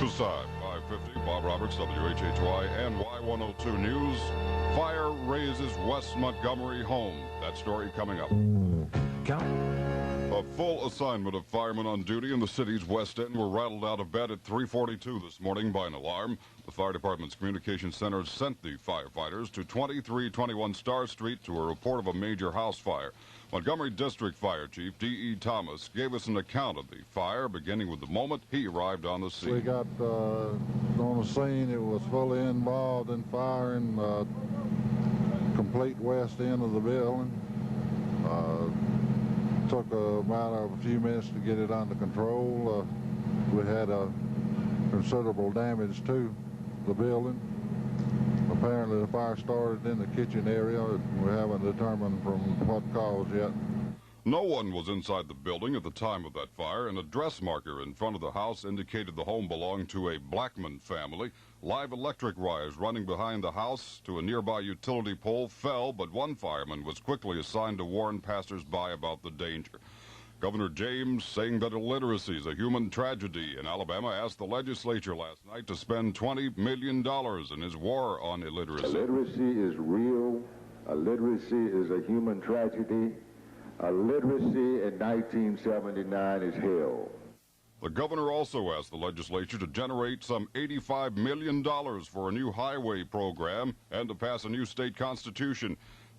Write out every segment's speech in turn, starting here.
Beside 550, Bob Roberts, WHHY and Y102 News. Fire raises West Montgomery home. That story coming up. A full assignment of firemen on duty in the city's West End were rattled out of bed at 3:42 this morning by an alarm. The fire department's communications center sent the firefighters to 2321 Star Street to a report of a major house fire. Montgomery District Fire Chief D.E. Thomas gave us an account of the fire, beginning with the moment he arrived on the scene. We got on the scene. It was fully involved in fire in the complete west end of the building. Took about a few minutes to get it under control. We had considerable damage to the building. Apparently the fire started in the kitchen area. We haven't determined from what cause yet. No one was inside the building at the time of that fire. An address marker in front of the house indicated the home belonged to a Blackman family. Live electric wires running behind the house to a nearby utility pole fell, but one fireman was quickly assigned to warn passers-by about the danger. Governor James, saying that illiteracy is a human tragedy in Alabama, asked the legislature last night to spend $20 million in his war on illiteracy. Illiteracy is real. Illiteracy is a human tragedy. Illiteracy in 1979 is hell. The governor also asked the legislature to generate some $85 million for a new highway program and to pass a new state constitution.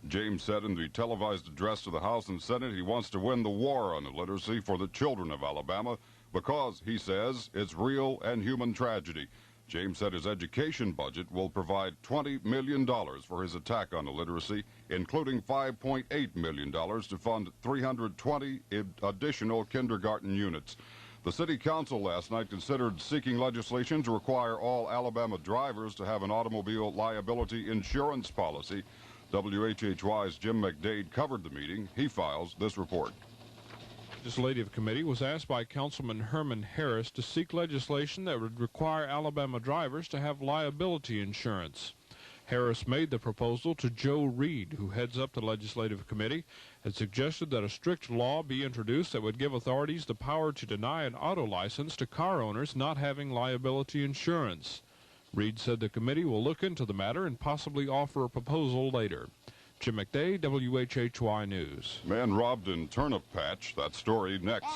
James said in the televised address to the House and Senate he wants to win the war on illiteracy for the children of Alabama because, he says, it's real and human tragedy. James said his education budget will provide $20 million for his attack on illiteracy, including $5.8 million to fund 320 additional kindergarten units. The City Council last night considered seeking legislation to require all Alabama drivers to have an automobile liability insurance policy. WHHY's Jim McDade covered the meeting. He files this report. The Legislative Committee was asked by Councilman Herman Harris to seek legislation that would require Alabama drivers to have liability insurance. Harris made the proposal to Joe Reed, who heads up the Legislative Committee, and suggested that a strict law be introduced that would give authorities the power to deny an auto license to car owners not having liability insurance. Reed said the committee will look into the matter and possibly offer a proposal later. Jim McDade, WHHY News. Man robbed in turnip patch. That story next.